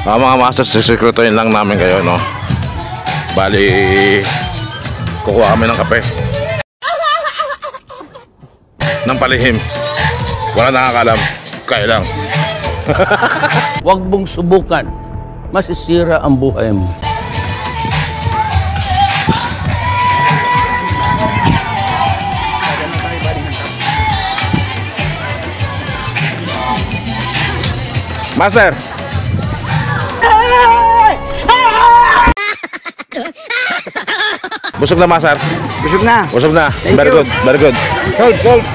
Mga master, sisikretuhin lang namin kayo, no? Bali, kukuha kami ng kape. Ng palihim. Wala nakakalam. Kaya lang. Huwag mong subukan. Masisira ang buhay mo. Master! Busog na, Master. Busog na. Busog na. Very good. Very good.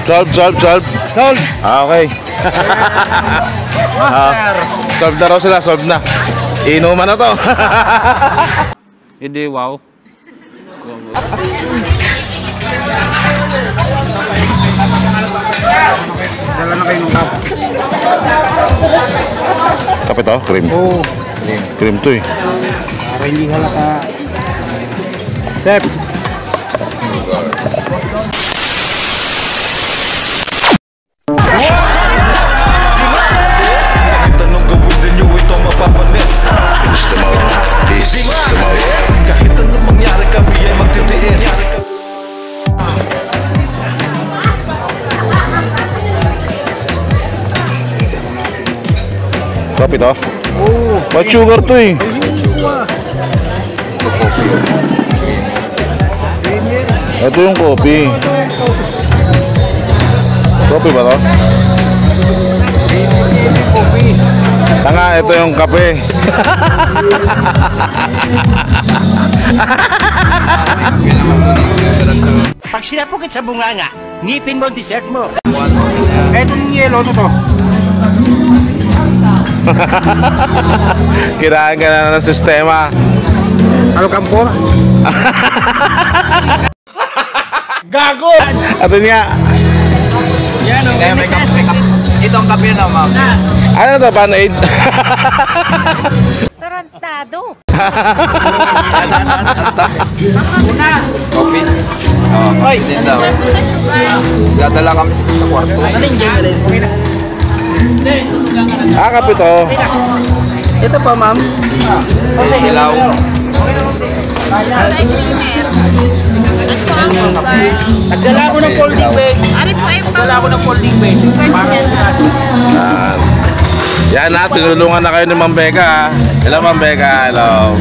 Solve. Okay. Solve na raw sila. Solve na. Inuman na to. Hindi, wow. Dala na kayo ng cup. Kape to? Cream? Oo. Cream to eh. Para hindi halata. Sep. Kahit anong mangyari kami ay magtitiis. Kape to? Oo. White sugar to eh. Ito yung coffee. Coffee ba to? Tanga, ito yung kape. Pag sinapukit sa bunganga, ngipin mo ang dessert mo. Etong yellow na to. Kirahan ka na ng sistema. Ano kampo? Gago! Ito niya. Itong kape na, ma'am. Ano to, Band-Aid? Tarantado. Coffee. Oy! Dadala kami sa kwarto. Kape to. Ito pa, ma'am. Dilaw. Nagdala ako ng folding bed. Nagdala ako ng folding bed. Yan na, tinulungan na kayo ni Ma'am Becca. Hello, Ma'am Becca. Hello.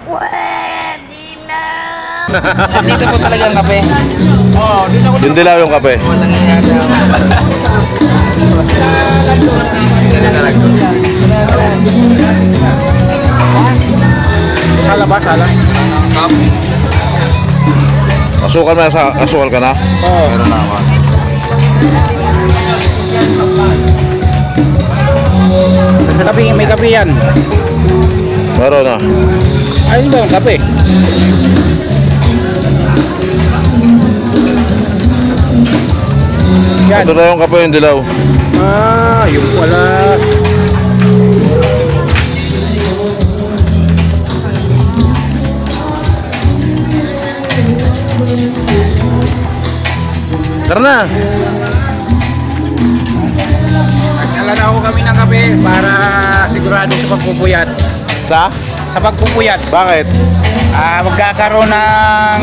Pwede na. Dito po talaga ang kape. Yung dilaw yung kape. Walang Sa labas, hala. Asukal na sa asukal ka na? Oo. Meron na ako. Sa kape, may kape yan. Meron na. Ayun ba yung kape? Yan. Ito na yung kape yung dilaw. Ah, yung wala. Tara na. Nagdala na ako kami ng kape para sigurado sa pagpupuyat. Sa? Sa pagpupuyat. Bakit? Magkakaroon ng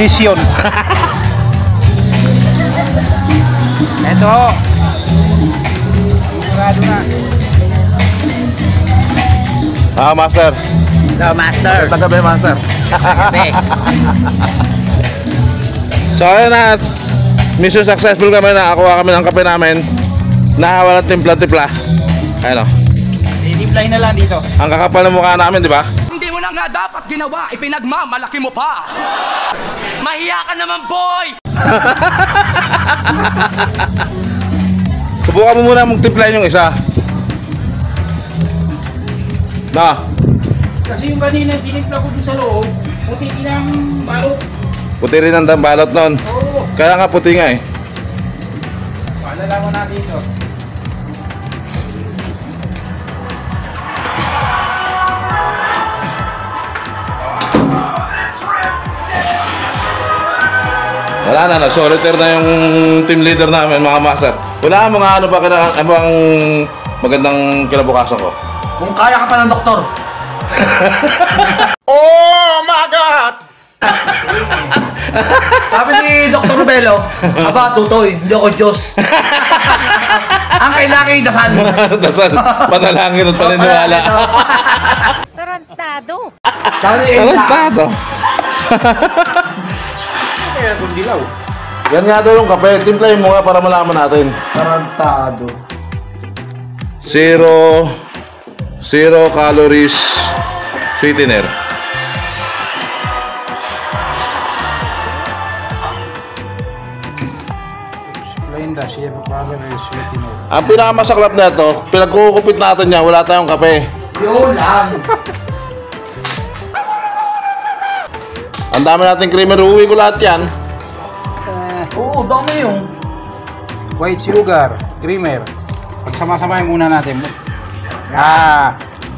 sesyon. Ito. Sigurado na. Master. No, master. Tagabi, Master. Kape. So, ayun na. Mission successful kami, nakakuha kami ng kape namin. Nahawa ng timpla-timpla. Ayun o. I-reply na lang dito. Ang kakapal ng mukha namin, di ba? Hindi mo na nga dapat ginawa, ipinagmamalaki mo pa. Mahiya ka naman, boy! Subukan mo muna magtimplahin yung isa. Na. Kasi yung kanina tinimpla ko doon sa loob, puti ilang balot. Puti rin ang balot nun. Oo. Kaya nga puti nga eh. Palalaman natin ito. Wala na, nag-solitaire na yung team leader namin, mga master. Wala mga ano ba ang magandang kinabukasan ko. Kung kaya ka pa ng doktor. Oh my God! Sabi ni Dr. Rubelo, aba, tutoy, hindi ako Diyos. Ang kailangan dasal. Dasal, panalangin at paniniwala. Tarantado. Tarantado. Kaya kung dilaw. Yan nga daw yung kape. Timplahin mo nga para malaman natin. Tarantado. Zero calories sweetener. Explain the shape of color is sweetener. Ang pinakamasaklap na ito, pinagkukupit natin yan, wala tayong kape. Yun lang. Ang dami nating creamer, uuwi ko lahat yan. Oo, dami yung. White sugar, creamer. Pagsama-samahin muna natin.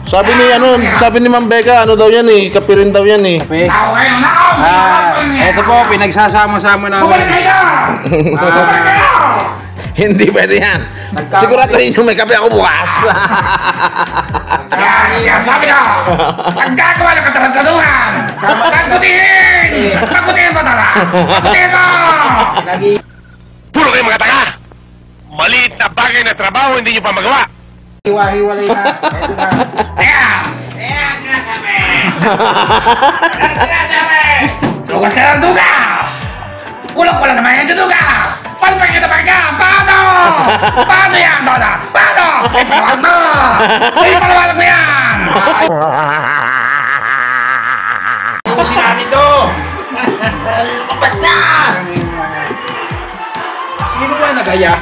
Sabi ni Ma'am Becca, ano daw yan eh, kape rin daw yan eh. Kape. Ito po, pinagsasama-sama namin. Hindi pwede yan. Siguraduhin yung may kape ako bukas. Sabi na, pagkagawa ng katarantaduhan, pagputihin mo tala, pagputihin mo! Puro kayo mga tanga! Maliit na bagay na trabaho hindi nyo pa magawa! Hiwa-hiwalay na. Ito na. Teka, sinasabi! Dugas ka ng dugas! Kulang-kulang naman yung dugas! Paano pa kita pagka? Paano? Paano yan, Lola? Paano? Ipalawag mo! Ipalawag mo yan! Ubusin natin to! Lumabas na! Sino ba nagaya?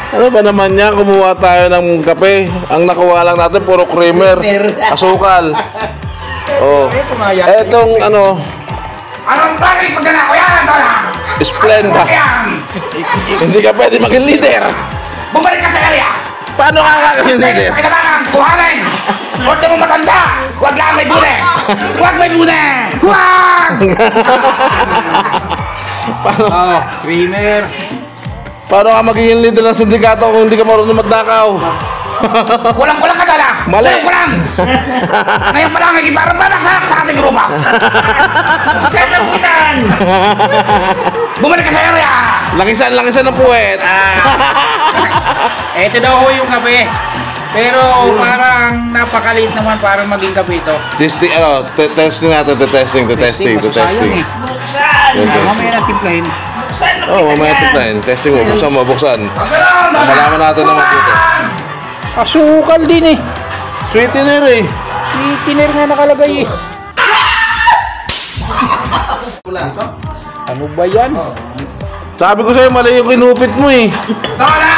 Ano ba naman yan? Kumuha tayo ng kape. Ang nakuha lang natin, puro creamer. Asukal. Oh. Ito nga yan. Etong ano, Anong bagay pagkana ko yan, Lola? Splenda. Yan! Hindi ka pwede maging leader. Bumalik ka sa area! Paano ka maging leader? Kailangan, kuhanin! Huwag mo matanda! Huwag lang may bude! Huwag may bude! Huwag! Oh, creamer. Paano ka magiging leader ng sindikato kung hindi ka marunong magdakaw? Kulang-kulang ka dala! Mali. Kulang-kulang! Ngayon pa lang, naging parang balaksak sa ating grupa! Saan ang kitan? Bumalik ka sa area! Lakisan ng puwet. Ito daw ho yung kape. Pero parang napakaliit naman para maging kape ito. Testing, testing natin, testing. Sayang eh. Mamaya na timplahin. Oh, mamaya timplahin. Testing mo, buksan. Malaman natin na mabuti. Asukal din eh. Sweetener eh. Sweetener nga nakalagay eh. Ano ba yan? Sabi ko sa'yo, mali yung kinupit mo eh. Lola!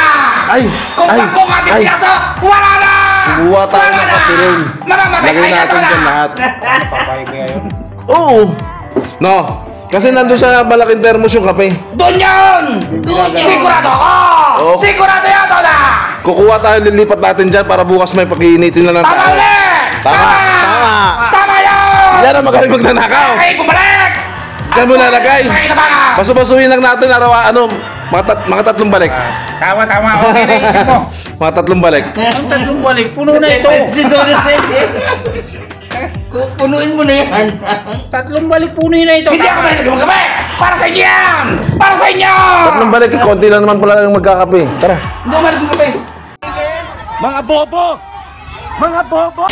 Ay! Kung pagkong ating piyaso, wala na! Kumuha tayo ng kape rin. Mamamatay Lagay kayo na, natin Lola! dyan lahat. Papayag kaya yun. Oo. No. Kasi nandun sa malaking termos yung kape. Doon yun! Sigurado ako! Oh. Sigurado yan, Lola! Kukuha tayo, lilipat natin dyan para bukas may pag-iinitin na ng Tama tao. ulit! Tama! Tama yun! Yan ang magaling magnanakaw. Ay, bumalik! Diyan mo lalagay. Ay, nabaga! Basuhin lang natin mga tatlong balik. Tama. Okay na isip mo. Mga tatlong balik. Ang tatlong balik. Puno na ito. Punuin mo na yan. Tatlong balik punuin na ito. Hindi ako mahilig magabi! Para sa inyo yan! Para sa inyo! Tatlong balik, konti lang naman pala yung magkakape. Tara. Hindi ako mahilig magabi! Mga bobo! Mga bobo!